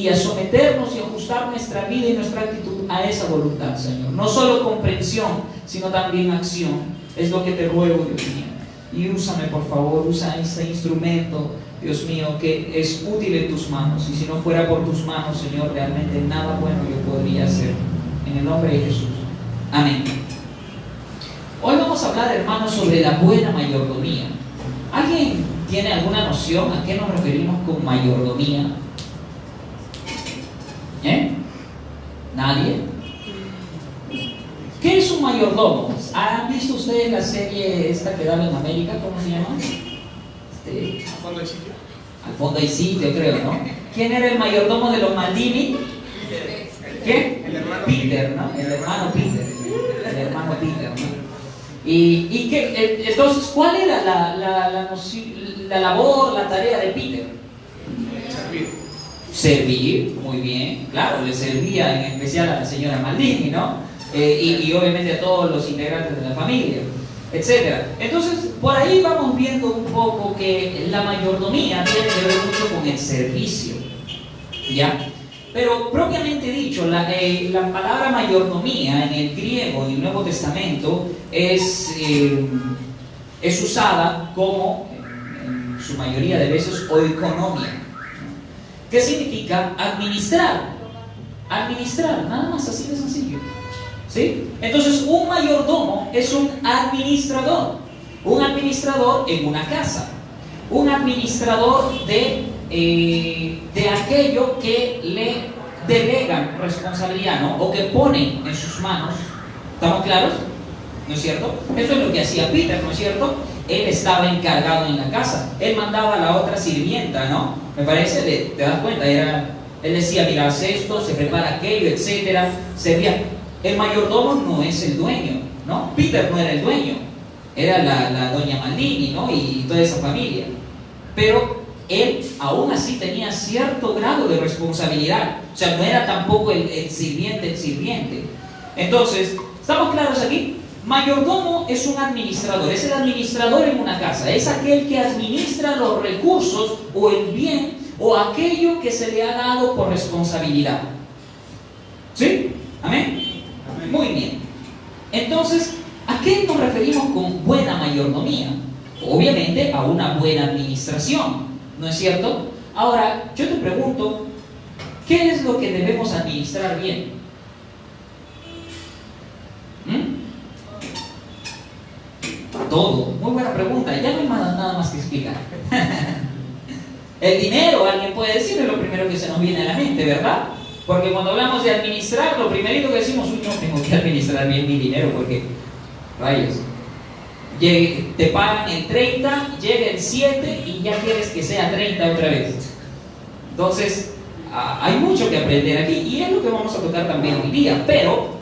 y a someternos y ajustar nuestra vida y nuestra actitud a esa voluntad, Señor. No solo comprensión, sino también acción. Es lo que te ruego, Dios mío. Y úsame, por favor, usa este instrumento, Dios mío, que es útil en tus manos. Y si no fuera por tus manos, Señor, realmente nada bueno yo podría hacer. En el nombre de Jesús. Amén. Hoy vamos a hablar, hermanos, sobre la buena mayordomía. ¿Alguien tiene alguna noción a qué nos referimos con mayordomía? ¿Nadie? ¿Qué es un mayordomo? ¿Han visto ustedes la serie esta que daba en América? ¿Cómo se llama? Al fondo hay sitio. Al fondo hay sitio, creo, ¿no? ¿Quién era el mayordomo de los Maldini? ¿Qué? El hermano Peter, ¿no? El hermano Peter. El hermano Peter, ¿no? ¿Y qué? Entonces, ¿cuál era la labor, la tarea de Peter? Servir. Servir, muy bien, claro, le servía en especial a la señora Maldini, ¿no? Y obviamente a todos los integrantes de la familia, etc. Entonces, por ahí vamos viendo un poco que la mayordomía tiene que ver mucho con el servicio, ¿ya? Pero propiamente dicho, la palabra mayordomía en el griego y el Nuevo Testamento es usada como, en su mayoría de veces, oikonomia. ¿Qué significa? Administrar. Administrar, nada más, así de sencillo. ¿Sí? Entonces, un mayordomo es un administrador. Un administrador en una casa. Un administrador de aquello que le delegan responsabilidad, ¿no? O que ponen en sus manos. ¿Estamos claros? ¿No es cierto? Eso es lo que hacía Peter, ¿no es cierto? Él estaba encargado en la casa. Él mandaba a la otra sirvienta, ¿no? Me parece, te das cuenta, él decía, mira, haz esto, se prepara aquello, etcétera. Servía. El mayordomo no es el dueño, ¿no? Peter no era el dueño. Era la doña Maldini, ¿no? Y toda esa familia. Pero él aún así tenía cierto grado de responsabilidad. O sea, no era tampoco el sirviente. Entonces, ¿estamos claros aquí? Mayordomo es un administrador, es el administrador en una casa, es aquel que administra los recursos o el bien o aquello que se le ha dado por responsabilidad. ¿Sí? ¿Amén? Amén. Muy bien. Entonces, ¿a qué nos referimos con buena mayordomía? Obviamente a una buena administración, ¿no es cierto? Ahora, yo te pregunto, ¿qué es lo que debemos administrar bien? Todo. Muy buena pregunta. Ya no hay nada más que explicar. El dinero, alguien puede decir, es lo primero que se nos viene a la mente, ¿verdad? Porque cuando hablamos de administrar, lo primerito que decimos, uy, no tengo que administrar bien mi dinero porque, rayos, te pagan el 30, llega el 7 y ya quieres que sea 30 otra vez. Entonces, hay mucho que aprender aquí y es lo que vamos a tocar también hoy día. Pero,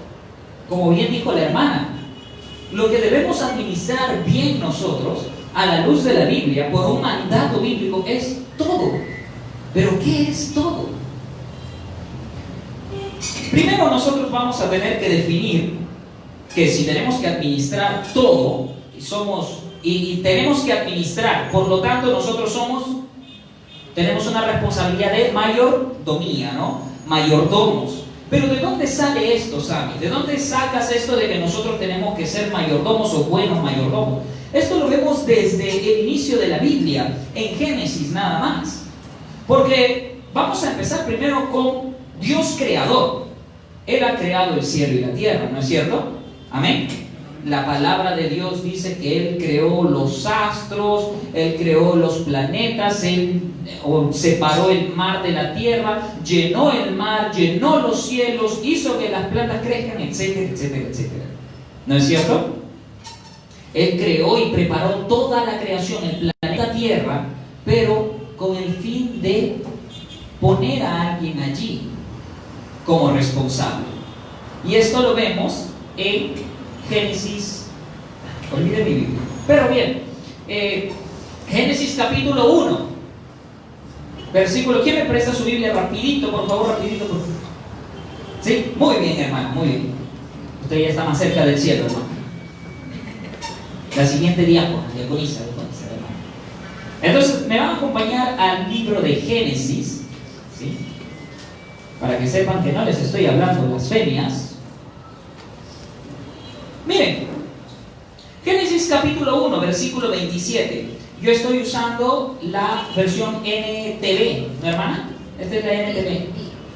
como bien dijo la hermana, lo que debemos administrar bien nosotros, a la luz de la Biblia, por un mandato bíblico, es todo. ¿Pero qué es todo? Primero nosotros vamos a tener que definir que si tenemos que administrar todo, y tenemos que administrar, por lo tanto nosotros tenemos una responsabilidad de mayordomía, ¿no? Mayordomos. Pero ¿de dónde sale esto, Sammy? ¿De dónde sacas esto de que nosotros tenemos que ser mayordomos o buenos mayordomos? Esto lo vemos desde el inicio de la Biblia, en Génesis nada más. Porque vamos a empezar primero con Dios creador. Él ha creado el cielo y la tierra, ¿no es cierto? Amén. La palabra de Dios dice que Él creó los astros, Él creó los planetas, Él separó el mar de la tierra, llenó el mar, llenó los cielos, hizo que las plantas crezcan, etcétera, etcétera, etcétera. ¿No es cierto? Él creó y preparó toda la creación, el planeta Tierra, pero con el fin de poner a alguien allí como responsable. Y esto lo vemos en Génesis, olviden mi Biblia, pero bien, Génesis capítulo 1, versículo, ¿quién me presta su Biblia rapidito, por favor, rapidito, por favor? ¿Sí? Muy bien, hermano, muy bien. Usted ya está más cerca del cielo, hermano. La siguiente diaconisa, hermano. Entonces, me van a acompañar al libro de Génesis, ¿sí? para que sepan que no les estoy hablando blasfemias. Miren, Génesis capítulo 1, versículo 27. Yo estoy usando la versión NTV, ¿no, hermana? Esta es la NTV.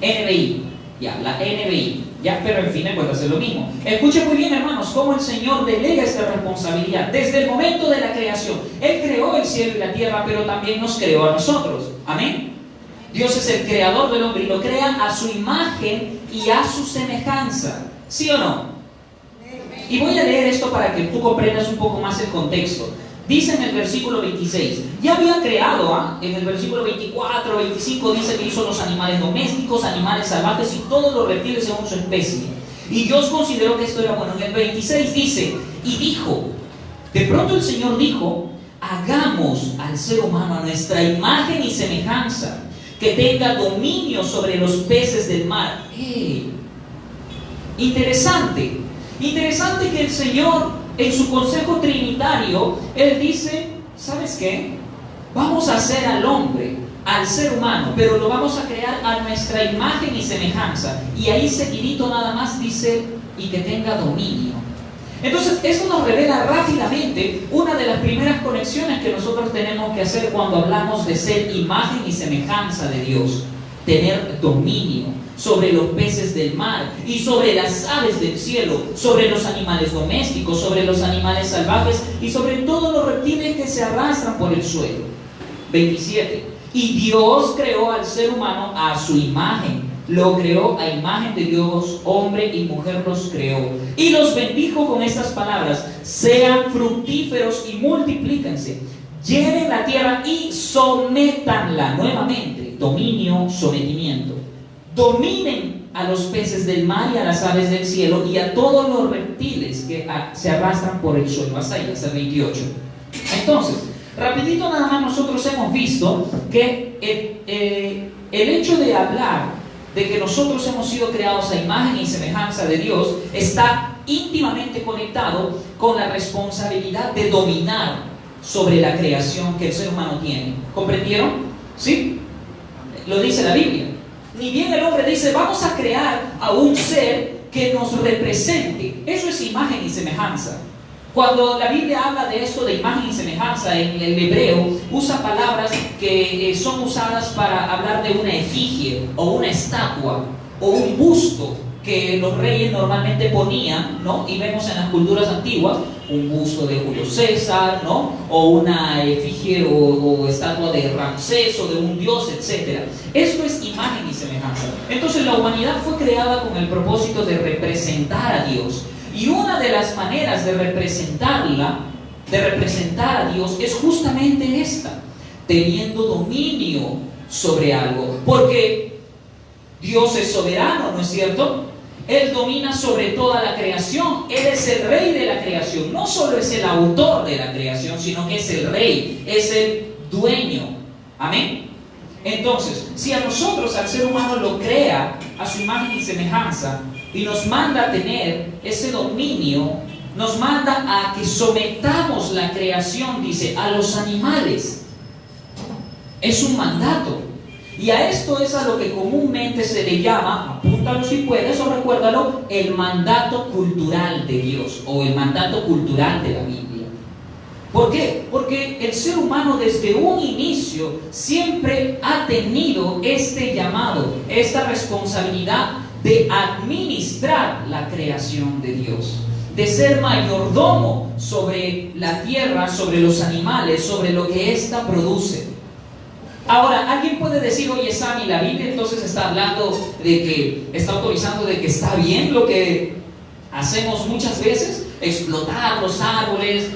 NBI, ya, la NBI. Ya, pero en fin de cuentas es lo mismo. Escuchen muy bien, hermanos, cómo el Señor delega esta responsabilidad. Desde el momento de la creación, Él creó el cielo y la tierra, pero también nos creó a nosotros. Amén. Dios es el creador del hombre y lo crea a su imagen y a su semejanza. ¿Sí o no? Y voy a leer esto para que tú comprendas un poco más el contexto. Dice en el versículo 26, ya había creado, en el versículo 24, 25 dice que hizo los animales domésticos, animales salvajes y todos los reptiles según su especie. Y Dios consideró que esto era bueno. En el 26 dice, y dijo, de pronto el Señor dijo, hagamos al ser humano a nuestra imagen y semejanza, que tenga dominio sobre los peces del mar. Interesante que el Señor, en su consejo trinitario, Él dice, ¿sabes qué? Vamos a hacer al hombre, al ser humano, pero lo vamos a crear a nuestra imagen y semejanza. Y ahí seguidito nada más dice, y que tenga dominio. Entonces, eso nos revela rápidamente una de las primeras conexiones que nosotros tenemos que hacer cuando hablamos de ser imagen y semejanza de Dios. Tener dominio sobre los peces del mar y sobre las aves del cielo, sobre los animales domésticos, sobre los animales salvajes y sobre todos los reptiles que se arrastran por el suelo. 27. Y Dios creó al ser humano a su imagen. Lo creó a imagen de Dios, hombre y mujer los creó. Y los bendijo con estas palabras: sean fructíferos y multiplíquense, llenen la tierra y sométanla. Nuevamente, dominio, sometimiento. Dominen a los peces del mar y a las aves del cielo y a todos los reptiles que se arrastran por el suelo. Hasta ahí, hasta el 28. Entonces, rapidito nada más nosotros hemos visto que el hecho de hablar de que nosotros hemos sido creados a imagen y semejanza de Dios está íntimamente conectado con la responsabilidad de dominar sobre la creación que el ser humano tiene. ¿Comprendieron? ¿Sí? Lo dice la Biblia. Ni bien el hombre dice, vamos a crear a un ser que nos represente. Eso es imagen y semejanza. Cuando la Biblia habla de esto de imagen y semejanza en el hebreo, usa palabras que son usadas para hablar de una efigie o una estatua o un busto que los reyes normalmente ponían, ¿no? Y vemos en las culturas antiguas un busto de Julio César, ¿no? O una efigie o estatua de Ramsés o de un dios, etc. Esto es imagen y semejanza. Entonces la humanidad fue creada con el propósito de representar a Dios. Y una de las maneras de representar a Dios es justamente esta: teniendo dominio sobre algo. Porque Dios es soberano, ¿no es cierto? Él domina sobre toda la creación. Él es el rey de la creación. No solo es el autor de la creación, sino que es el rey, es el dueño. Amén. Entonces, si a nosotros, al ser humano, lo crea a su imagen y semejanza y nos manda a tener ese dominio, nos manda a que sometamos la creación, dice, a los animales. Es un mandato. Y a esto es a lo que comúnmente se le llama, apúntalo si puedes o recuérdalo, el mandato cultural de Dios o el mandato cultural de la Biblia. ¿Por qué? Porque el ser humano desde un inicio siempre ha tenido este llamado, esta responsabilidad de administrar la creación de Dios, de ser mayordomo sobre la tierra, sobre los animales, sobre lo que ésta produce. Ahora, alguien puede decir, oye Sammy, la Biblia entonces está hablando de que, está autorizando de que está bien lo que hacemos muchas veces, explotar los árboles,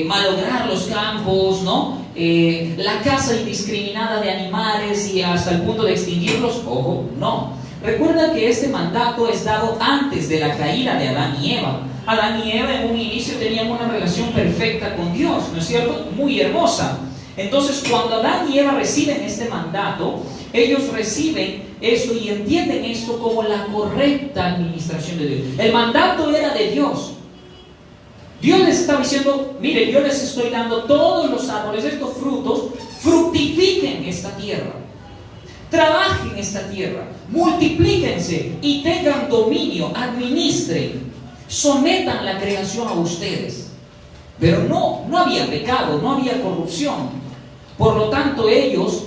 malograr los campos, ¿no? La caza indiscriminada de animales y hasta el punto de extinguirlos. Ojo, no. Recuerda que este mandato es dado antes de la caída de Adán y Eva. Adán y Eva en un inicio tenían una relación perfecta con Dios, ¿no es cierto? Muy hermosa. Entonces, cuando Adán y Eva reciben este mandato, ellos reciben esto y entienden esto como la correcta administración de Dios. El mandato era de Dios. Dios les estaba diciendo, mire, yo les estoy dando todos los árboles, estos frutos, fructifiquen esta tierra. Trabajen esta tierra, multiplíquense y tengan dominio, administren, sometan la creación a ustedes. Pero no había pecado, no había corrupción. Por lo tanto, ellos,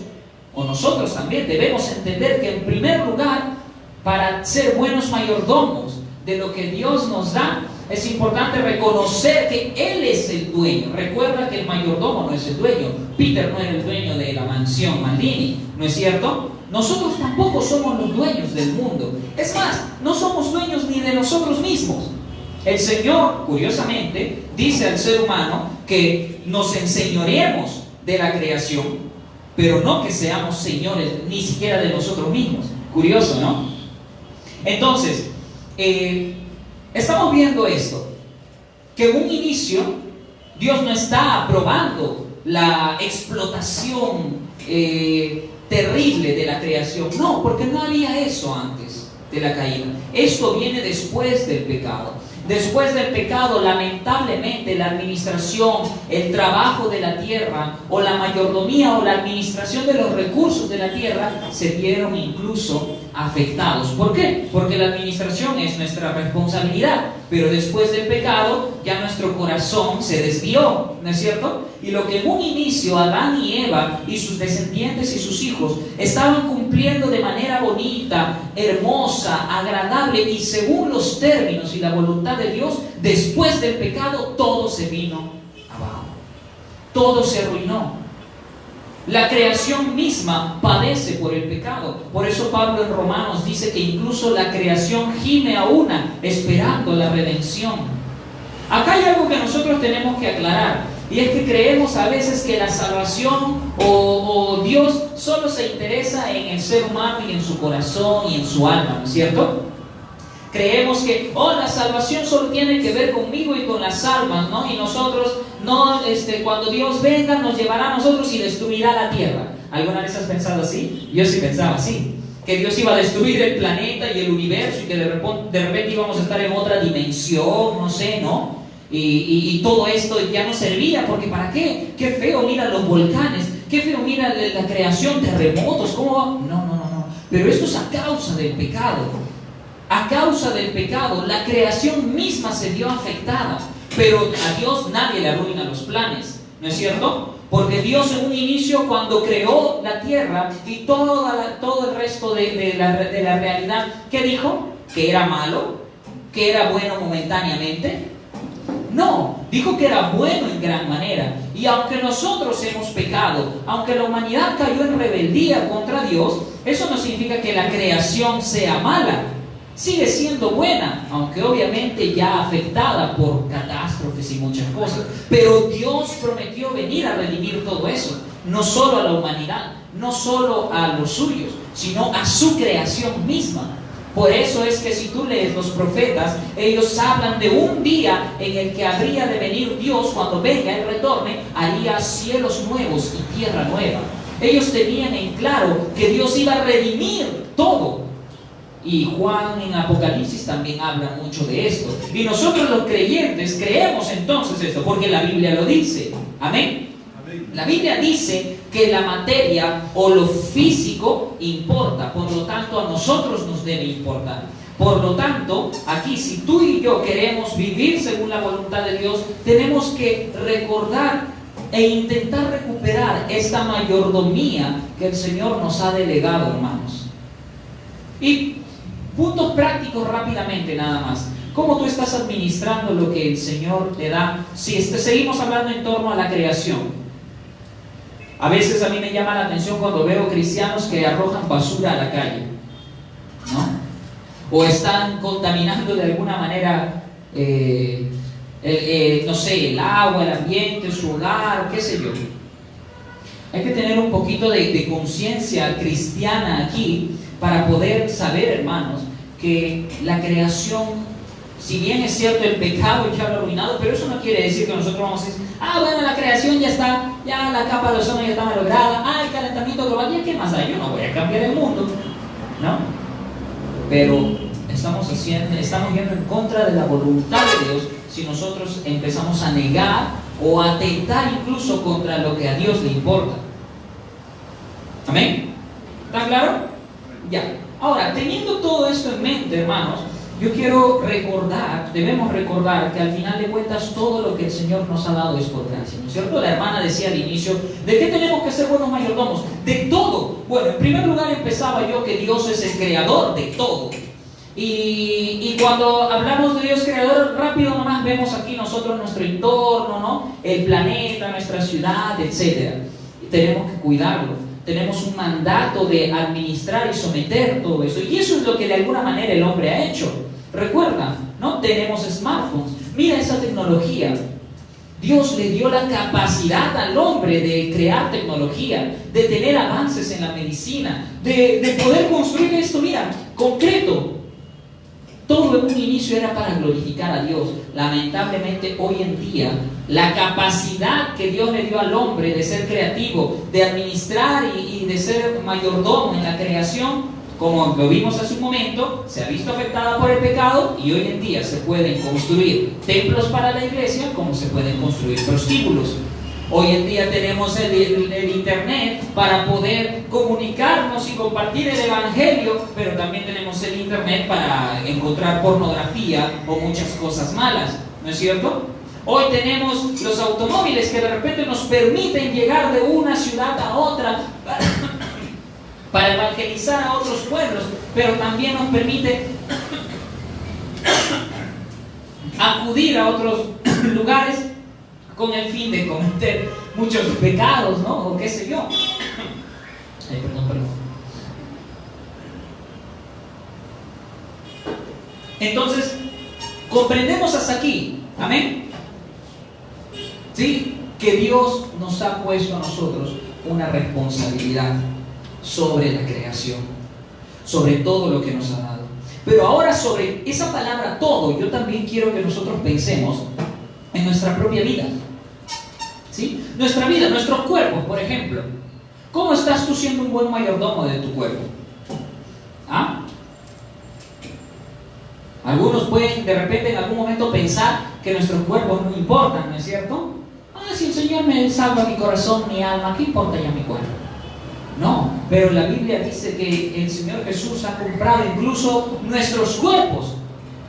o nosotros también, debemos entender que en primer lugar, para ser buenos mayordomos de lo que Dios nos da, es importante reconocer que Él es el dueño. Recuerda que el mayordomo no es el dueño. Peter no era el dueño de la mansión Maldini, ¿no es cierto? Nosotros tampoco somos los dueños del mundo. Es más, no somos dueños ni de nosotros mismos. El Señor, curiosamente, dice al ser humano que nos enseñoreemos de la creación, pero no que seamos señores ni siquiera de nosotros mismos. Curioso, ¿no? Entonces, estamos viendo esto, que en un inicio Dios no está aprobando la explotación terrible de la creación. No, porque no había eso antes de la caída. Esto viene después del pecado. Después del pecado, lamentablemente, la administración, el trabajo de la tierra, o la mayordomía, o la administración de los recursos de la tierra, se vieron incluso afectados. ¿Por qué? Porque la administración es nuestra responsabilidad, pero después del pecado, ya nuestro corazón se desvió, ¿no es cierto? Y lo que en un inicio Adán y Eva y sus descendientes y sus hijos estaban cumpliendo de manera bonita, hermosa, agradable y según los términos y la voluntad de Dios, después del pecado todo se vino abajo, todo se arruinó. La creación misma padece por el pecado. Por eso Pablo en Romanos dice que incluso la creación gime a una esperando la redención. Acá hay algo que nosotros tenemos que aclarar, y es que creemos a veces que la salvación o Dios solo se interesa en el ser humano y en su corazón y en su alma, ¿no es cierto? Creemos que la salvación solo tiene que ver conmigo y con las almas, ¿no? Y nosotros, cuando Dios venga, nos llevará a nosotros y destruirá la tierra. ¿Alguna vez has pensado así? Yo sí pensaba así, que Dios iba a destruir el planeta y el universo y que de repente íbamos a estar en otra dimensión, no sé, ¿no? Y todo esto ya no servía, porque ¿para qué? Qué feo, mira los volcanes, qué feo, mira la creación, terremotos, ¿cómo va? No. Pero esto es a causa del pecado. A causa del pecado, la creación misma se vio afectada. Pero a Dios nadie le arruina los planes, ¿no es cierto? Porque Dios en un inicio, cuando creó la tierra y todo el resto de la realidad, ¿qué dijo? ¿Que era malo? ¿Que era bueno momentáneamente? No, dijo que era bueno en gran manera. Y aunque nosotros hemos pecado, aunque la humanidad cayó en rebeldía contra Dios, eso no significa que la creación sea mala. Sigue siendo buena, aunque obviamente ya afectada por catástrofes y muchas cosas. Pero Dios prometió venir a redimir todo eso, no solo a la humanidad, no solo a los suyos, sino a su creación misma. Por eso es que si tú lees los profetas, ellos hablan de un día en el que habría de venir Dios, cuando venga y retorne, haría cielos nuevos y tierra nueva. Ellos tenían en claro que Dios iba a redimir todo. Y Juan en Apocalipsis también habla mucho de esto. Y nosotros los creyentes creemos entonces esto, porque la Biblia lo dice. Amén. La Biblia dice que la materia o lo físico importa, por lo tanto a nosotros nos debe importar. Por lo tanto, aquí si tú y yo queremos vivir según la voluntad de Dios, tenemos que recordar e intentar recuperar esta mayordomía que el Señor nos ha delegado, hermanos. Y puntos prácticos rápidamente nada más. ¿Cómo tú estás administrando lo que el Señor te da? Si seguimos hablando en torno a la creación. A veces a mí me llama la atención cuando veo cristianos que arrojan basura a la calle, ¿no? O están contaminando de alguna manera, no sé, el agua, el ambiente, su hogar, qué sé yo. Hay que tener un poquito de conciencia cristiana aquí para poder saber, hermanos, que la creación, si bien es cierto el pecado ya lo ha arruinado, pero eso no quiere decir que nosotros vamos a decir, bueno, la creación ya está, ya la capa de ozono ya está malograda, el calentamiento global, ¿ya qué más hay? Yo no voy a cambiar el mundo, ¿no? Pero estamos yendo en contra de la voluntad de Dios si nosotros empezamos a negar o a atentar incluso contra lo que a Dios le importa. ¿Amén? ¿Está claro? Ya. Ahora, teniendo todo esto en mente, hermanos, yo quiero debemos recordar que al final de cuentas todo lo que el Señor nos ha dado es por gracia, ¿no es cierto? La hermana decía al inicio, ¿de qué tenemos que ser buenos mayordomos? De todo. Bueno, en primer lugar empezaba yo que Dios es el creador de todo. Y cuando hablamos de Dios creador, rápido nomás vemos aquí nosotros nuestro entorno, ¿no? El planeta, nuestra ciudad, etc. Y tenemos que cuidarlo. Tenemos un mandato de administrar y someter todo eso. Y eso es lo que de alguna manera el hombre ha hecho. Recuerda, ¿no? Tenemos smartphones. Mira esa tecnología. Dios le dio la capacidad al hombre de crear tecnología, de tener avances en la medicina, de poder construir esto, mira, concreto. Todo en un inicio era para glorificar a Dios. Lamentablemente hoy en día la capacidad que Dios le dio al hombre de ser creativo, de administrar y de ser mayordomo en la creación, como lo vimos hace un momento, se ha visto afectada por el pecado y hoy en día se pueden construir templos para la iglesia como se pueden construir prostíbulos. Hoy en día tenemos el internet para poder comunicarnos y compartir el evangelio, pero también tenemos el internet para encontrar pornografía o muchas cosas malas, ¿no es cierto? Hoy tenemos los automóviles que de repente nos permiten llegar de una ciudad a otra para evangelizar a otros pueblos, pero también nos permite acudir a otros lugares con el fin de cometer muchos pecados, ¿no? O qué sé yo. Perdón. Entonces, comprendemos hasta aquí, amén, ¿sí? Que Dios nos ha puesto a nosotros una responsabilidad sobre la creación, sobre todo lo que nos ha dado. Pero ahora sobre esa palabra todo, yo también quiero que nosotros pensemos en nuestra propia vida, ¿sí? Nuestra vida, nuestros cuerpos, por ejemplo. ¿Cómo estás tú siendo un buen mayordomo de tu cuerpo? ¿Ah? Algunos pueden de repente en algún momento pensar que nuestros cuerpos no importan, ¿no es cierto? Si el Señor me salva mi corazón, mi alma, ¿qué importa ya mi cuerpo? No, pero la Biblia dice que el Señor Jesús ha comprado incluso nuestros cuerpos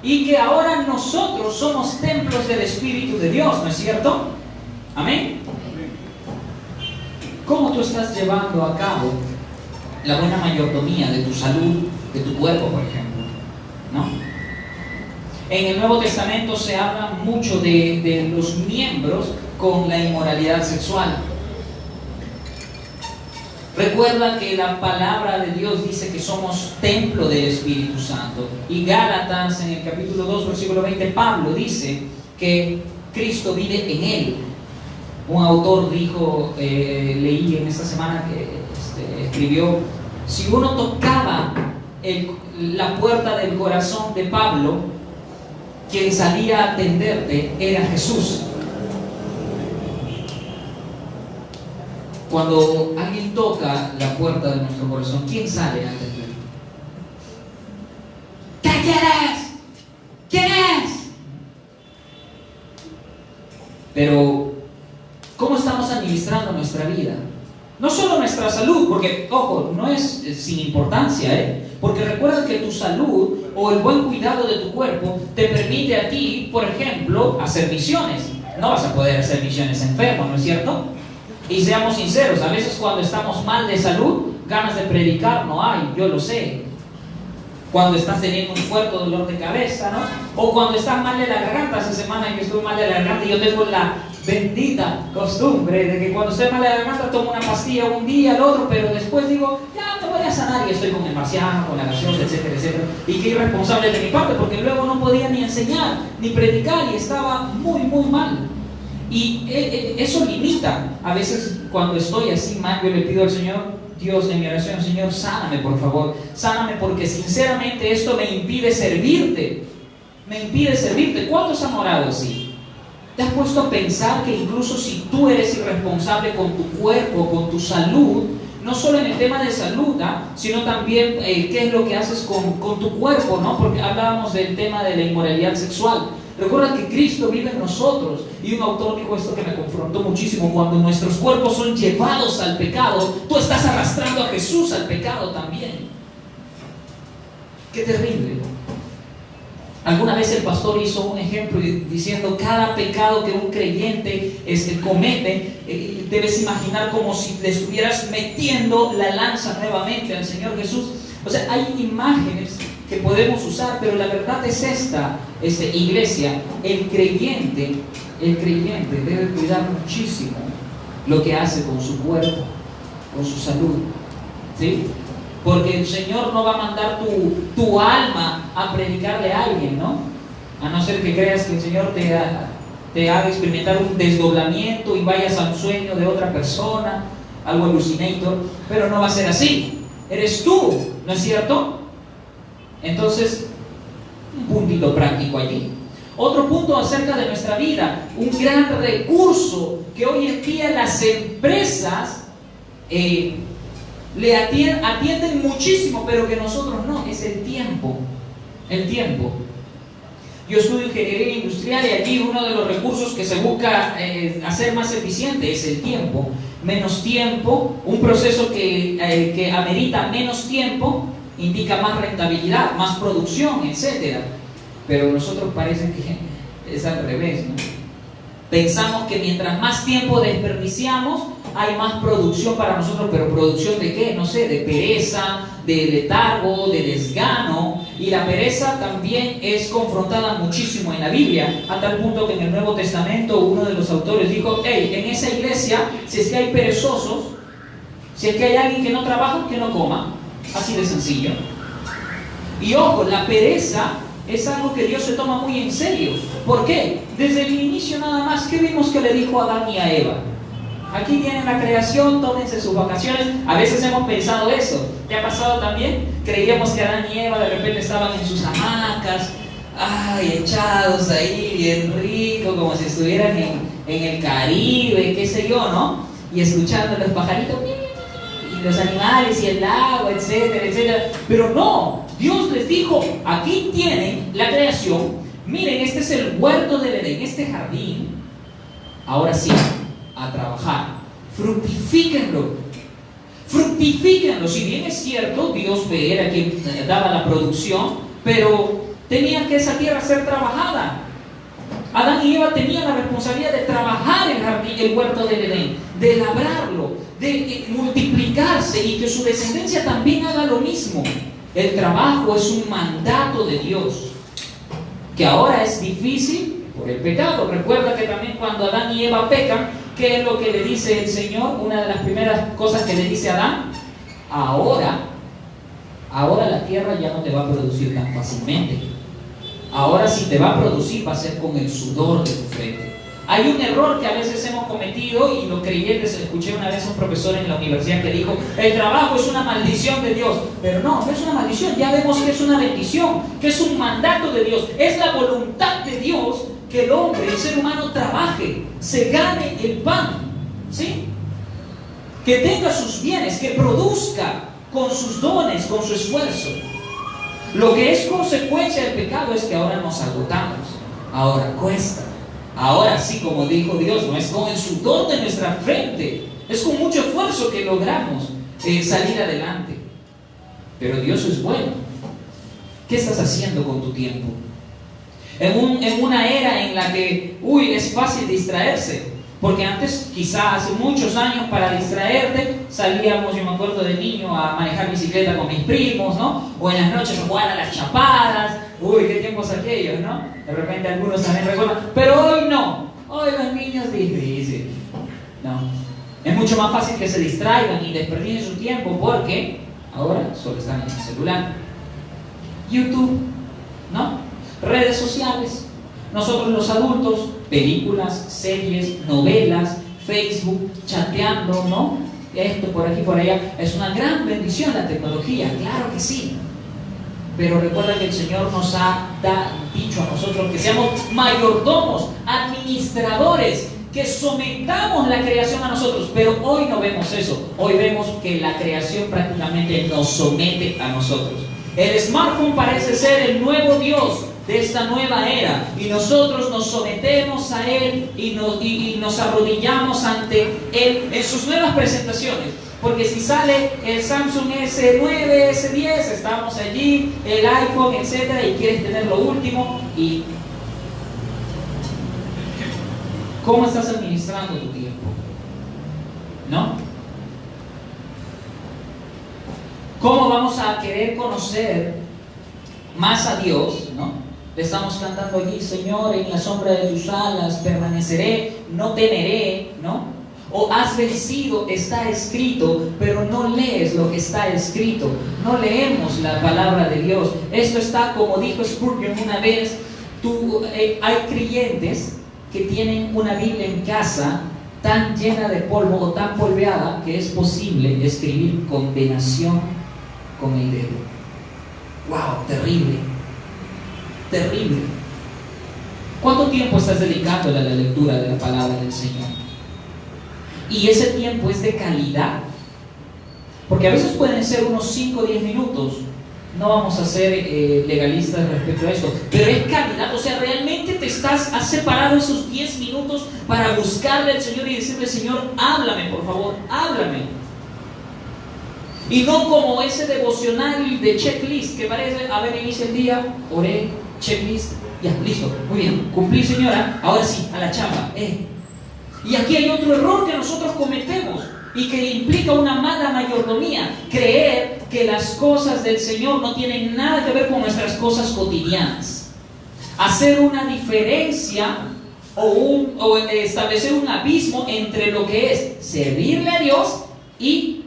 y que ahora nosotros somos templos del Espíritu de Dios, ¿no es cierto? Amén. ¿Cómo tú estás llevando a cabo la buena mayordomía de tu salud, de tu cuerpo, por ejemplo? ¿No? En el Nuevo Testamento se habla mucho de los miembros con la inmoralidad sexual. Recuerda que la palabra de Dios dice que somos templo del Espíritu Santo. Y Gálatas, en el capítulo 2, versículo 20, Pablo dice que Cristo vive en él. Un autor dijo, leí en esta semana que escribió, si uno tocaba la puerta del corazón de Pablo, quien salía a atenderte era Jesús. Cuando alguien toca la puerta de nuestro corazón, ¿quién sale a atender? ¿Qué quieres? ¿Quién es? Pero, ¿cómo estamos administrando nuestra vida? No solo nuestra salud, porque, ojo, no es sin importancia, porque recuerda que tu salud o el buen cuidado de tu cuerpo te permite a ti, por ejemplo, hacer misiones. No vas a poder hacer misiones enfermo, ¿no es cierto? Y seamos sinceros, a veces cuando estamos mal de salud, ganas de predicar no hay, yo lo sé. Cuando estás teniendo un fuerte dolor de cabeza, ¿no? O cuando estás mal de la garganta. Hace semanas que estuve mal de la garganta y yo tengo la bendita costumbre de que cuando estoy mal de la garganta tomo una pastilla un día, al otro, pero después digo, ya me voy a sanar y estoy con el marciano, con la gaseosa, etcétera, etcétera. Y qué irresponsable de mi parte, porque luego no podía ni enseñar, ni predicar y estaba muy, muy mal. Y eso limita. A veces cuando estoy así mal, yo le pido al Señor, Dios, en mi oración, Señor, sáname por favor, sáname porque sinceramente esto me impide servirte. Me impide servirte. ¿Cuántos han orado así? ¿Te has puesto a pensar que incluso si tú eres irresponsable con tu cuerpo, con tu salud, no solo en el tema de salud, sino también qué es lo que haces con tu cuerpo, ¿no? Porque hablábamos del tema de la inmoralidad sexual. Recuerda que Cristo vive en nosotros. Y un autor dijo esto que me confrontó muchísimo: cuando nuestros cuerpos son llevados al pecado, tú estás arrastrando a Jesús al pecado también. Qué terrible. Alguna vez el pastor hizo un ejemplo diciendo: cada pecado que un creyente comete, debes imaginar como si le estuvieras metiendo la lanza nuevamente al Señor Jesús. O sea, hay imágenes que podemos usar, pero la verdad es esta, iglesia: el creyente debe cuidar muchísimo lo que hace con su cuerpo, con su salud, ¿sí? Porque el Señor no va a mandar tu alma a predicarle a alguien, ¿no? A no ser que creas que el Señor te haga experimentar un desdoblamiento y vayas a un sueño de otra persona, algo alucinator, pero no va a ser así. Eres tú, ¿no es cierto? Entonces, un puntito práctico allí. Otro punto acerca de nuestra vida, un gran recurso que hoy en día las empresas le atienden muchísimo, pero que nosotros no, es el tiempo. El tiempo. Yo estudio ingeniería industrial y allí uno de los recursos que se busca hacer más eficiente es el tiempo. Menos tiempo, un proceso que amerita menos tiempo, indica más rentabilidad, más producción, etc. Pero nosotros parece que es al revés, ¿no? Pensamos que mientras más tiempo desperdiciamos, hay más producción para nosotros, pero ¿producción de qué? No sé, de pereza, de letargo, de desgano. Y la pereza también es confrontada muchísimo en la Biblia, a tal punto que en el Nuevo Testamento uno de los autores dijo: hey, en esa iglesia, si es que hay perezosos, si es que hay alguien que no trabaja, que no coma. Así de sencillo. Y ojo, la pereza es algo que Dios se toma muy en serio. ¿Por qué? Desde el inicio nada más, ¿qué vimos que le dijo a Adán y a Eva? Aquí tienen la creación, tómense sus vacaciones. A veces hemos pensado eso. ¿Te ha pasado también? Creíamos que Adán y Eva de repente estaban en sus hamacas, echados ahí, bien rico, como si estuvieran en el Caribe, qué sé yo, ¿no? Y escuchando los pajaritos, y los animales, y el agua, etcétera, etcétera. Pero no, Dios les dijo: aquí tienen la creación, miren, este es el huerto del Edén, este jardín. Ahora sí, a trabajar, fructifíquenlo. Si bien es cierto, Dios era quien daba la producción, pero tenía que esa tierra ser trabajada. Adán y Eva tenían la responsabilidad de trabajar el jardín, el huerto del Edén, de labrarlo, de multiplicarse y que su descendencia también haga lo mismo. El trabajo es un mandato de Dios, que ahora es difícil por el pecado. Recuerda que también cuando Adán y Eva pecan, ¿qué es lo que le dice el Señor? Una de las primeras cosas que le dice a Adán: ahora la tierra ya no te va a producir tan fácilmente. Ahora si te va a producir, va a ser con el sudor de tu frente. Hay un error que a veces hemos cometido, y los creyentes, escuché una vez a un profesor en la universidad que dijo: el trabajo es una maldición de Dios. Pero no es una maldición, ya vemos que es una bendición, que es un mandato de Dios, es la voluntad de Dios que el hombre, el ser humano, trabaje, se gane el pan, ¿sí? Que tenga sus bienes, que produzca con sus dones, con su esfuerzo. Lo que es consecuencia del pecado es que ahora nos agotamos, ahora cuesta. Ahora sí, como dijo Dios, no es con el sudor de nuestra frente, es con mucho esfuerzo que logramos salir adelante. Pero Dios es bueno. ¿Qué estás haciendo con tu tiempo? En una era en la que, es fácil distraerse. Porque antes, quizá hace muchos años, para distraerte, salíamos, yo me acuerdo de niño, a manejar bicicleta con mis primos, ¿no? O en las noches a jugar a las chapadas. Qué tiempos aquellos, ¿no? De repente algunos también recuerdan. Pero hoy no. Hoy los niños difícil. No. Es mucho más fácil que se distraigan y desperdicien su tiempo, porque ahora solo están en el celular. YouTube, ¿no? Redes sociales. Nosotros los adultos, películas, series, novelas, Facebook, chateando, ¿no? Esto por aquí, por allá. Es una gran bendición la tecnología, claro que sí. Pero recuerda que el Señor nos ha dicho a nosotros que seamos mayordomos, administradores, que sometamos la creación a nosotros. Pero hoy no vemos eso. Hoy vemos que la creación prácticamente nos somete a nosotros. El smartphone parece ser el nuevo Dios de esta nueva era, y nosotros nos sometemos a Él y nos arrodillamos ante Él en sus nuevas presentaciones. Porque si sale el Samsung S9, S10, estamos allí, el iPhone, etcétera, y quieres tener lo último. ¿Y cómo estás administrando tu tiempo? ¿No? ¿Cómo vamos a querer conocer más a Dios? ¿No? Le estamos cantando allí, Señor, en la sombra de tus alas permaneceré, no temeré, ¿no? O has vencido, está escrito, pero no lees lo que está escrito. No leemos la palabra de Dios. Esto está, como dijo Spurgeon una vez, hay creyentes que tienen una Biblia en casa tan llena de polvo o tan polveada que es posible escribir condenación con el dedo. ¡Wow! Terrible. Terrible. ¿Cuánto tiempo estás dedicándole a la lectura de la palabra del Señor? Y ese tiempo es de calidad. Porque a veces pueden ser unos 5 o 10 minutos. No vamos a ser legalistas respecto a esto, pero es calidad. O sea, realmente has separado esos 10 minutos para buscarle al Señor y decirle, Señor, háblame, por favor, háblame. Y no como ese devocional de checklist que parece, a ver, inicia el día, oré, checklist, ya, listo, muy bien, cumplí, señora, ahora sí, a la chamba. Y aquí hay otro error que nosotros cometemos y que implica una mala mayordomía: creer que las cosas del Señor no tienen nada que ver con nuestras cosas cotidianas. Hacer una diferencia o establecer un abismo entre lo que es servirle a Dios y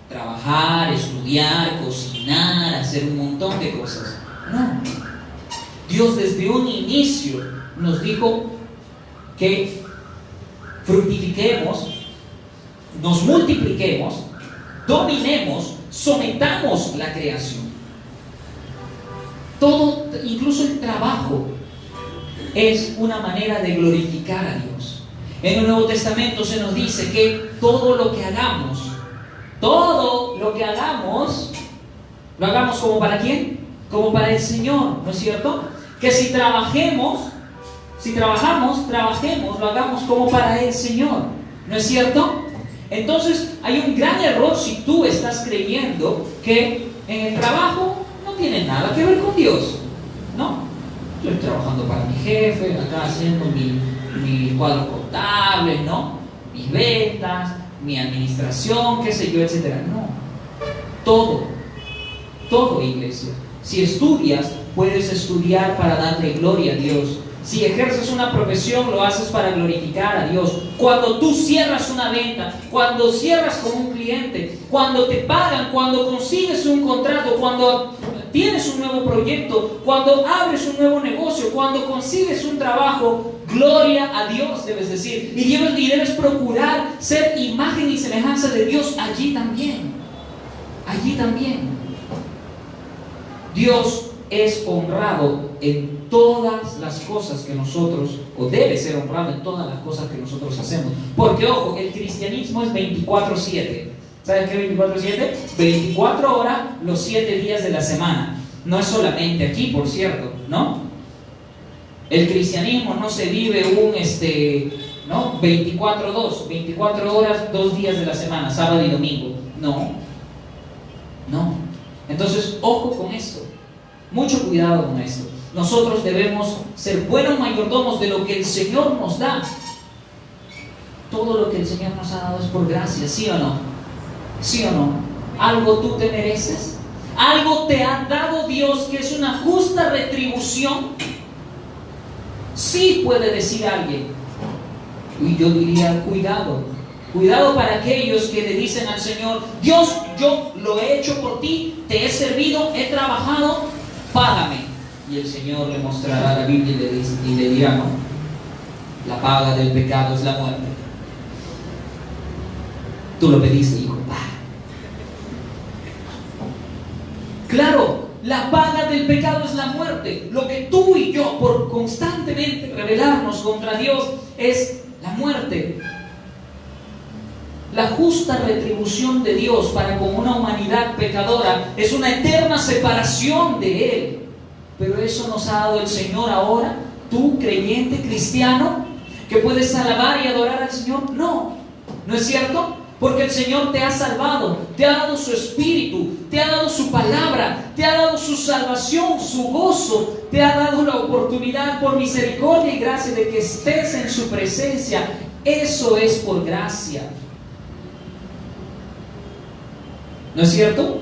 trabajar, estudiar, cocinar, hacer un montón de cosas. No. Dios desde un inicio nos dijo que fructifiquemos, nos multipliquemos, dominemos, sometamos la creación. Todo, incluso el trabajo, es una manera de glorificar a Dios. En el Nuevo Testamento se nos dice que todo lo que hagamos, lo hagamos como para ¿quién? Como para el Señor, ¿no es cierto? Que si trabajamos, trabajemos, lo hagamos como para el Señor, ¿no es cierto? Entonces hay un gran error si tú estás creyendo que en el trabajo no tiene nada que ver con Dios. No, estoy trabajando para mi jefe, acá haciendo mi cuadro contable, ¿no? Mis ventas, mi administración, qué sé yo, etcétera. No, todo, iglesia. Si estudias, puedes estudiar para darle gloria a Dios. Si ejerces una profesión, lo haces para glorificar a Dios. Cuando tú cierras una venta, cuando cierras con un cliente, cuando te pagan, cuando consigues un contrato, cuando tienes un nuevo proyecto, cuando abres un nuevo negocio, cuando consigues un trabajo, gloria a Dios debes decir. Y debes procurar ser imagen y semejanza de Dios allí también. Allí también. Dios es honrado en todas las cosas que nosotros, o debe ser honrado en todas las cosas que nosotros hacemos. Porque, ojo, el cristianismo es 24/7. ¿Sabes qué es 24/7? 24 horas los 7 días de la semana. No es solamente aquí, por cierto, ¿no? El cristianismo no se vive ¿no? 24/2, 24 horas, 2 días de la semana, sábado y domingo. No. Entonces, ojo con esto. Mucho cuidado con esto. Nosotros debemos ser buenos mayordomos de lo que el Señor nos da. Todo lo que el Señor nos ha dado es por gracia, ¿sí o no? ¿Sí o no? ¿Algo tú te mereces? ¿Algo te ha dado Dios que es una justa retribución? Sí, puede decir alguien. Y yo diría, cuidado. Cuidado para aquellos que le dicen al Señor: Dios, yo lo he hecho por ti, te he servido, he trabajado, págame. Y el Señor le mostrará la Biblia y le dirá: no, la paga del pecado es la muerte. Tú lo pediste, hijo. Claro, la paga del pecado es la muerte. Lo que tú y yo, por constantemente rebelarnos contra Dios, es la muerte. La justa retribución de Dios para con una humanidad pecadora es una eterna separación de Él. Pero eso nos ha dado el Señor ahora, tú, creyente, cristiano, que puedes alabar y adorar al Señor. No, ¿no es cierto? Porque el Señor te ha salvado, te ha dado su Espíritu, te ha dado su palabra, te ha dado su salvación, su gozo, te ha dado la oportunidad por misericordia y gracia de que estés en su presencia. Eso es por gracia. ¿No es cierto?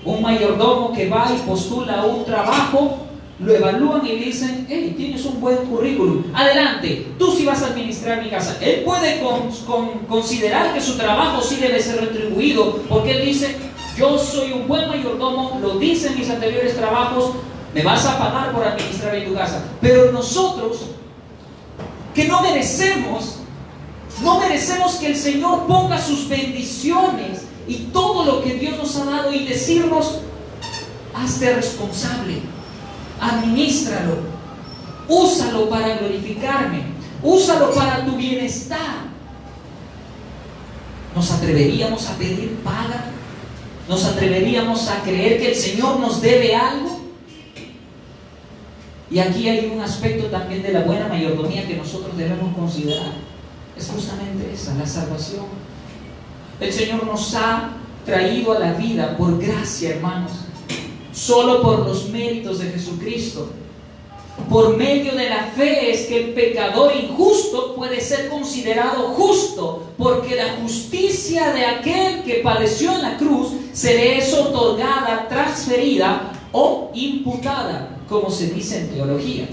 Un mayordomo que va y postula un trabajo, lo evalúan y le dicen: hey, tienes un buen currículum, adelante, tú sí vas a administrar mi casa. Él puede considerar que su trabajo sí debe ser retribuido, porque él dice: yo soy un buen mayordomo, lo dicen mis anteriores trabajos, me vas a pagar por administrar en tu casa. Pero nosotros, que no merecemos que el Señor ponga sus bendiciones y todo lo que Dios nos ha dado y decirnos: hazte responsable, administralo, úsalo para glorificarme, úsalo para tu bienestar. ¿Nos atreveríamos a pedir paga? ¿Nos atreveríamos a creer que el Señor nos debe algo? Y aquí hay un aspecto también de la buena mayordomía que nosotros debemos considerar. Es justamente esa, la salvación. El Señor nos ha traído a la vida por gracia, hermanos. Solo por los méritos de Jesucristo. Por medio de la fe es que el pecador injusto puede ser considerado justo, porque la justicia de aquel que padeció en la cruz se le es otorgada, transferida o imputada, como se dice en teología.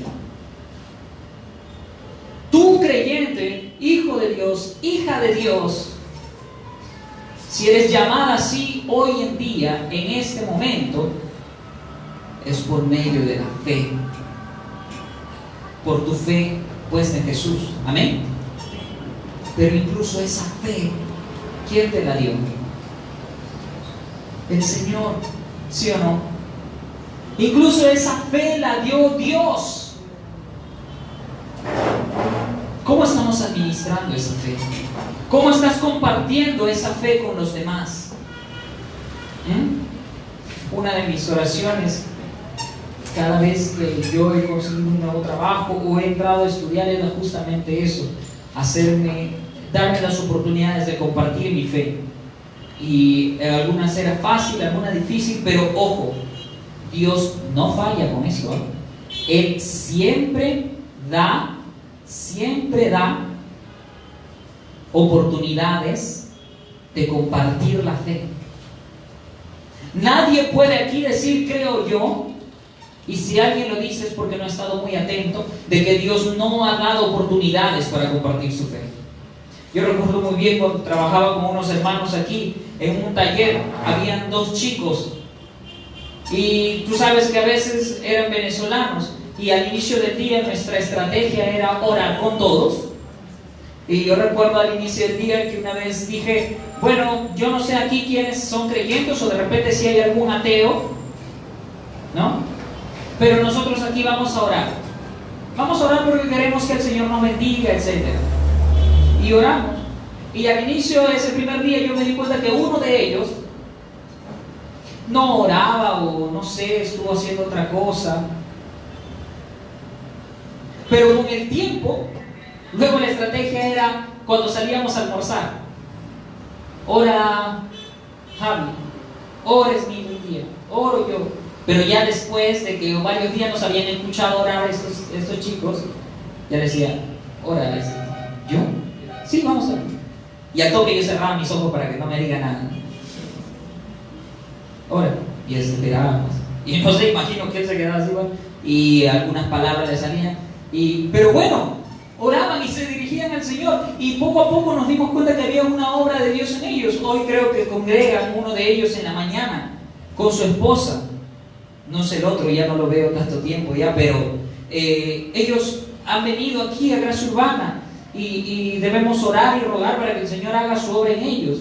Tú, creyente, hijo de Dios, hija de Dios, si eres llamada así hoy en día, en este momento, es por medio de la fe, por tu fe puesta en Jesús. Amén. Pero incluso esa fe, ¿quién te la dio? El Señor, ¿sí o no? Incluso esa fe la dio Dios. ¿Cómo estamos administrando esa fe? ¿Cómo estás compartiendo esa fe con los demás? Una de mis oraciones, cada vez que yo he conseguido un nuevo trabajo o he entrado a estudiar, era justamente eso: darme las oportunidades de compartir mi fe. Y algunas era fácil, algunas difícil, pero ojo, Dios no falla con eso, ¿eh? Él siempre da oportunidades de compartir la fe. Nadie puede aquí decir, creo yo, y si alguien lo dice es porque no ha estado muy atento, de que Dios no ha dado oportunidades para compartir su fe. Yo recuerdo muy bien cuando trabajaba con unos hermanos aquí en un taller, habían 2 chicos, y tú sabes que a veces eran venezolanos, y al inicio del día nuestra estrategia era orar con todos. Y yo recuerdo al inicio del día que una vez dije, bueno, yo no sé aquí quiénes son creyentes o de repente si hay algún ateo, ¿no? Pero nosotros aquí vamos a orar. Vamos a orar porque queremos que el Señor nos bendiga, etc. Y oramos. Y al inicio de ese primer día yo me di cuenta que uno de ellos no oraba o no sé, estuvo haciendo otra cosa. Pero con el tiempo, luego la estrategia era cuando salíamos a almorzar: ora Javi, ores mi día, oro yo. Pero ya después de que varios días nos habían escuchado orar estos chicos, ya decía, ora, ¿yo? Sí, vamos a ver. Y al toque yo cerraba mis ojos para que no me diga nada. Ora, y esperábamos. Y no sé, imagino que él se quedaba así, y algunas palabras le salían. Pero bueno, oraban y se dirigían al Señor, y poco a poco nos dimos cuenta que había una obra de Dios en ellos. Hoy creo que congregan uno de ellos en la mañana con su esposa. No sé el otro, ya no lo veo tanto tiempo ya, pero ellos han venido aquí a Gracia Urbana y debemos orar y rogar para que el Señor haga su obra en ellos.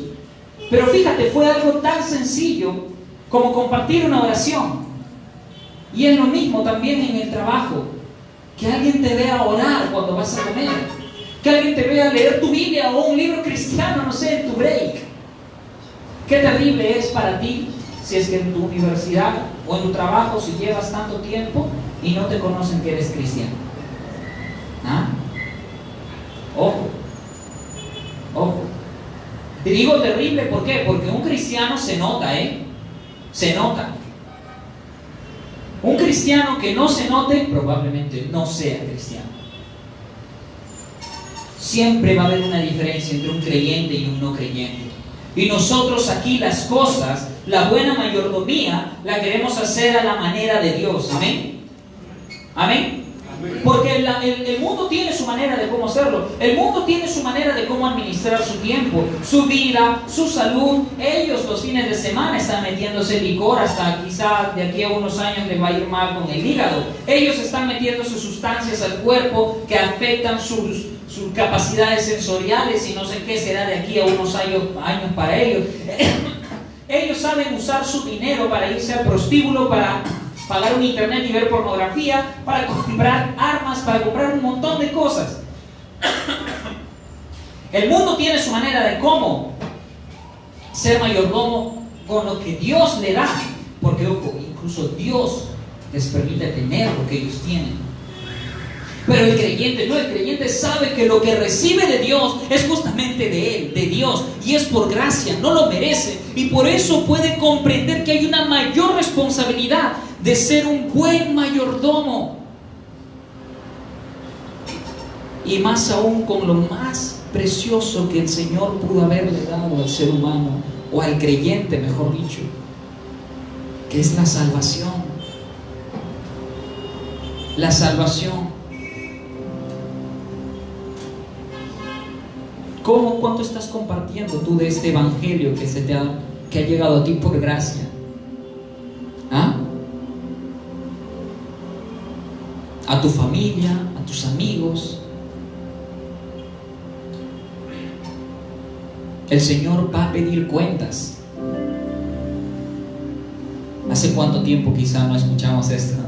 Pero fíjate, fue algo tan sencillo como compartir una oración. Y es lo mismo también en el trabajo. Que alguien te vea orar cuando vas a comer, que alguien te vea leer tu Biblia o un libro cristiano, no sé, en tu break. Qué terrible es para ti si es que en tu universidad o en tu trabajo, si llevas tanto tiempo y no te conocen que eres cristiano. ¿Ah? Ojo, ojo. Y digo terrible, ¿por qué? Porque un cristiano se nota, se nota. Un cristiano que no se note, probablemente no sea cristiano. Siempre va a haber una diferencia entre un creyente y un no creyente. Y nosotros aquí las cosas, la buena mayordomía, la queremos hacer a la manera de Dios. ¿Amén? ¿Amén? Porque el mundo tiene su manera de cómo hacerlo. El mundo tiene su manera de cómo administrar su tiempo, su vida, su salud. Ellos los fines de semana están metiéndose licor, hasta quizá de aquí a unos años les va a ir mal con el hígado. Ellos están metiéndose sustancias al cuerpo que afectan sus capacidades sensoriales y no sé qué será de aquí a unos años para ellos. Ellos saben usar su dinero para irse al prostíbulo, para pagar un internet y ver pornografía, para comprar armas, para comprar un montón de cosas. El mundo tiene su manera de cómo ser mayordomo con lo que Dios le da, porque ojo, incluso Dios les permite tener lo que ellos tienen. Pero el creyente no, el creyente sabe que lo que recibe de Dios es justamente de Él, de Dios, y es por gracia, no lo merece, y por eso puede comprender que hay una mayor responsabilidad de ser un buen mayordomo, y más aún con lo más precioso que el Señor pudo haberle dado al ser humano, o al creyente mejor dicho, que es la salvación. La salvación. ¿Cuánto estás compartiendo tú de este evangelio que ha llegado a ti por gracia? ¿Ah? A tu familia, a tus amigos. El Señor va a pedir cuentas. ¿Hace cuánto tiempo quizá no escuchamos esto?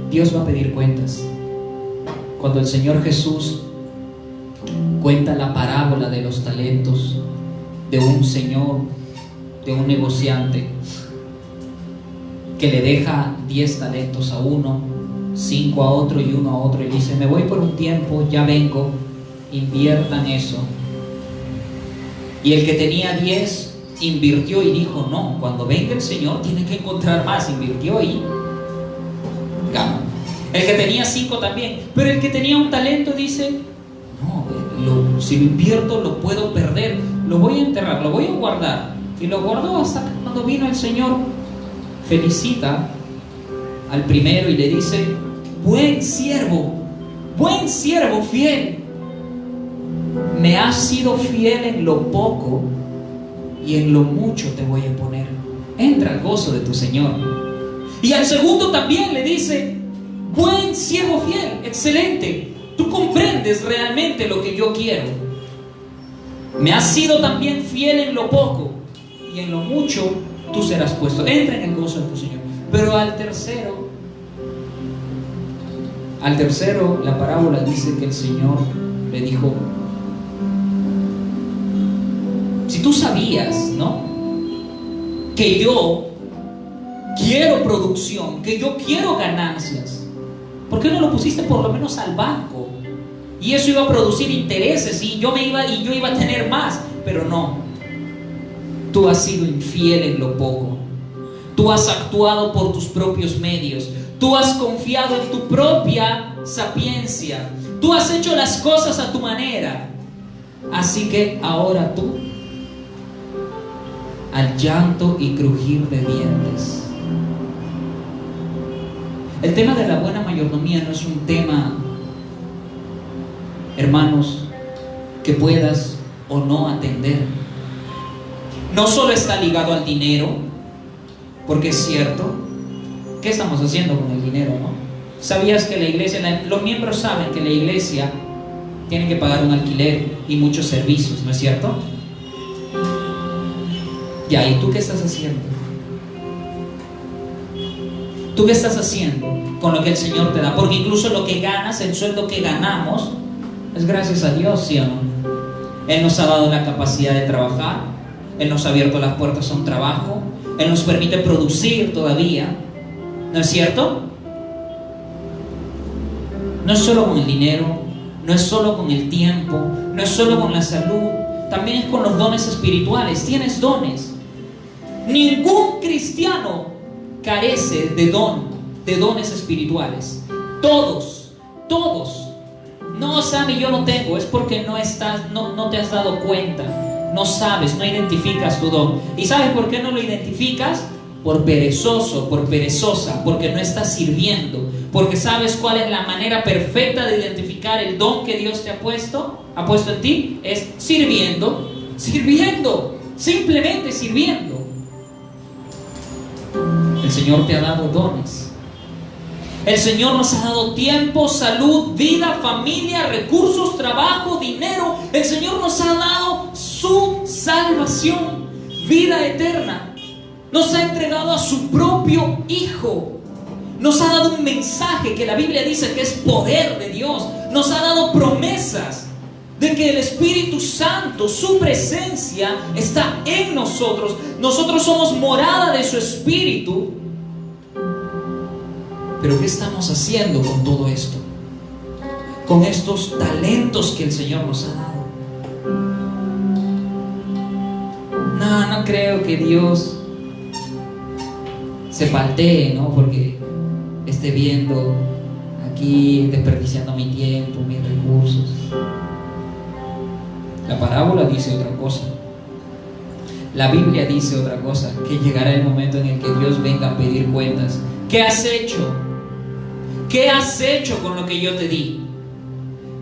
Dios va a pedir cuentas. Cuando el Señor Jesús cuenta la parábola de los talentos de un señor, de un negociante que le deja 10 talentos a uno, 5 a otro y 1 a otro, y dice: me voy por un tiempo, ya vengo, inviertan eso. Y el que tenía 10 invirtió y dijo: no, cuando venga el Señor tiene que encontrar más. Invirtió y gana. El que tenía 5 también, pero el que tenía un talento dice: si lo invierto lo puedo perder, lo voy a enterrar, lo voy a guardar. Y lo guardó hasta que cuando vino el Señor, felicita al primero y le dice: buen siervo fiel, me has sido fiel en lo poco y en lo mucho te voy a poner, entra al gozo de tu Señor. Y al segundo también le dice: buen siervo fiel, excelente, tú comprendes realmente lo que yo quiero. Me has sido también fiel en lo poco y en lo mucho tú serás puesto. Entra en el gozo de tu Señor. Pero al tercero la parábola dice que el Señor le dijo: si tú sabías, ¿no?, que yo quiero producción, que yo quiero ganancias, ¿por qué no lo pusiste por lo menos al banco? Y eso iba a producir intereses y yo iba a tener más. Pero no, tú has sido infiel en lo poco. Tú has actuado por tus propios medios. Tú has confiado en tu propia sapiencia. Tú has hecho las cosas a tu manera. Así que ahora tú, al llanto y crujir de dientes. El tema de la buena mayordomía no es un tema, hermanos, que puedas o no atender. No solo está ligado al dinero, porque es cierto. ¿Qué estamos haciendo con el dinero, no? ¿Sabías que la iglesia, los miembros saben que la iglesia tiene que pagar un alquiler y muchos servicios, ¿no es cierto? Ya, ¿y tú qué estás haciendo? ¿Tú qué estás haciendo con lo que el Señor te da? Porque incluso lo que ganas, el sueldo que ganamos, es gracias a Dios, ¿sí o no? Él nos ha dado la capacidad de trabajar. Él nos ha abierto las puertas a un trabajo. Él nos permite producir todavía, ¿no es cierto? No es solo con el dinero, no es solo con el tiempo, no es solo con la salud, también es con los dones espirituales. Tienes dones. Ningún cristiano carece de dones espirituales. Todos. No, Sammy, yo no tengo. Es porque no te has dado cuenta. No sabes, no identificas tu don. ¿Y sabes por qué no lo identificas? Por perezoso, por perezosa, porque no estás sirviendo. Porque sabes cuál es la manera perfecta de identificar el don que Dios te ha puesto en ti. Es sirviendo, simplemente sirviendo. El Señor te ha dado dones. El Señor nos ha dado tiempo, salud, vida, familia, recursos, trabajo, dinero. El Señor nos ha dado su salvación, vida eterna. Nos ha entregado a su propio Hijo. Nos ha dado un mensaje que la Biblia dice que es poder de Dios. Nos ha dado promesas de que el Espíritu Santo, su presencia, está en nosotros. Nosotros somos morada de su Espíritu. Pero ¿qué estamos haciendo con todo esto? Con estos talentos que el Señor nos ha dado. No creo que Dios se paltee, ¿no? Porque esté viendo aquí, desperdiciando mi tiempo, mis recursos. La parábola dice otra cosa. La Biblia dice otra cosa, que llegará el momento en el que Dios venga a pedir cuentas. ¿Qué has hecho? ¿Qué has hecho con lo que yo te di?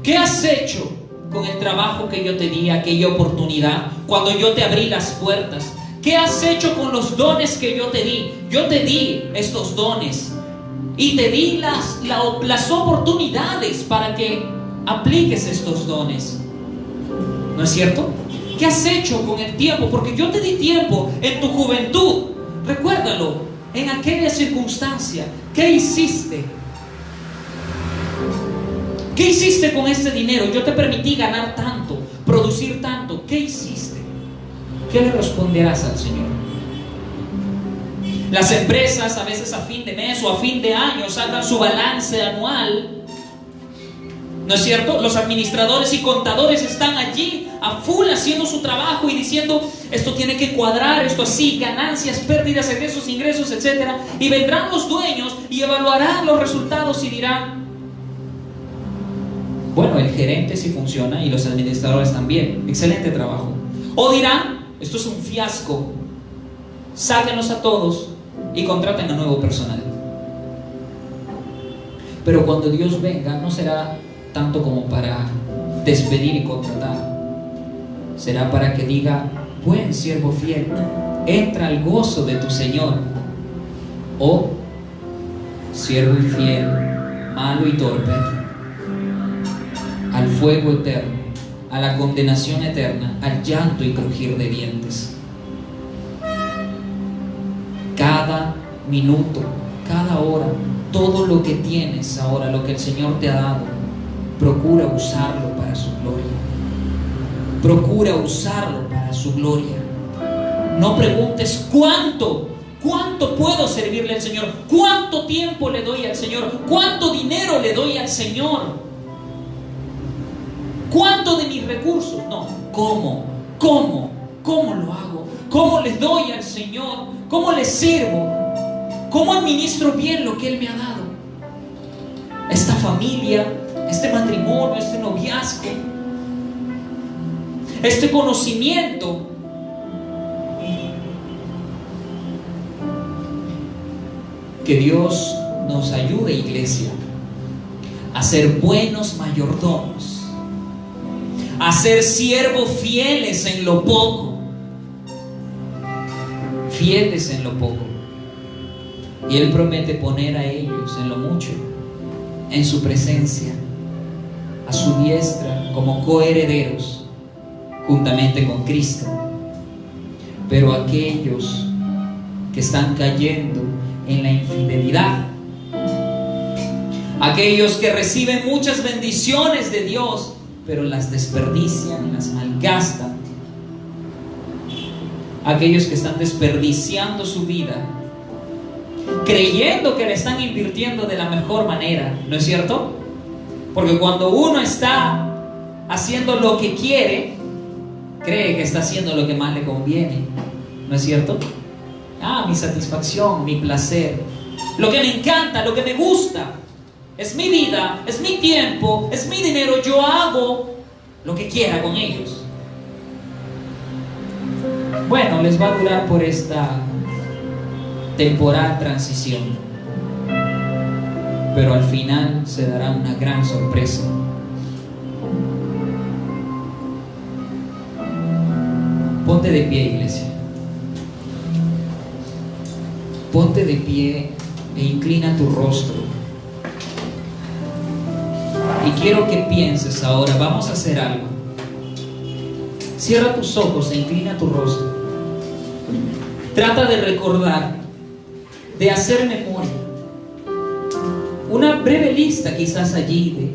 ¿Qué has hecho con el trabajo que yo te di, aquella oportunidad, cuando yo te abrí las puertas? ¿Qué has hecho con los dones que yo te di? Yo te di estos dones y te di las oportunidades para que apliques estos dones. ¿No es cierto? ¿Qué has hecho con el tiempo? Porque yo te di tiempo en tu juventud. Recuérdalo, en aquella circunstancia. ¿Qué hiciste? ¿Qué hiciste con este dinero? Yo te permití ganar tanto, producir tanto. ¿Qué hiciste? ¿Qué le responderás al Señor? Las empresas a veces a fin de mes o a fin de año sacan su balance anual. ¿No es cierto? Los administradores y contadores están allí a full haciendo su trabajo y diciendo: esto tiene que cuadrar, esto así, ganancias, pérdidas, egresos, ingresos, etc. Y vendrán los dueños y evaluarán los resultados y dirán: bueno, el gerente sí funciona y los administradores también, excelente trabajo. O dirán: esto es un fiasco, sáquenlos a todos y contraten a nuevo personal. Pero cuando Dios venga, no será tanto como para despedir y contratar. Será para que diga: buen siervo fiel, entra al gozo de tu Señor. O siervo infiel, malo y torpe, al fuego eterno, a la condenación eterna, al llanto y crujir de dientes. Cada minuto, cada hora, todo lo que tienes ahora, lo que el Señor te ha dado, procura usarlo para su gloria. Procura usarlo para su gloria. No preguntes cuánto puedo servirle al Señor, cuánto tiempo le doy al Señor, cuánto dinero le doy al Señor, cuánto de mis recursos. No, ¿cómo lo hago? ¿Cómo le doy al Señor? ¿Cómo le sirvo? ¿Cómo administro bien lo que Él me ha dado? Esta familia, este matrimonio, este noviazgo, este conocimiento. Que Dios nos ayude, iglesia, a ser buenos mayordomos, a ser siervos fieles en lo poco, fieles en lo poco. Y Él promete poner a ellos en lo mucho, en su presencia, a su diestra, como coherederos juntamente con Cristo. Pero aquellos que están cayendo en la infidelidad, aquellos que reciben muchas bendiciones de Dios, pero las desperdician, las malgastan, aquellos que están desperdiciando su vida, creyendo que le están invirtiendo de la mejor manera, ¿no es cierto? Porque cuando uno está haciendo lo que quiere, cree que está haciendo lo que más le conviene, ¿no es cierto? Mi satisfacción, mi placer, lo que me encanta, lo que me gusta, es mi vida, es mi tiempo, es mi dinero, yo hago lo que quiera con ellos. Bueno, les va a durar por esta temporal transición, pero al final se dará una gran sorpresa. Ponte de pie, iglesia. Ponte de pie e inclina tu rostro. Y quiero que pienses ahora, vamos a hacer algo. Cierra tus ojos e inclina tu rostro. Trata de recordar, de hacer memoria. Una breve lista quizás allí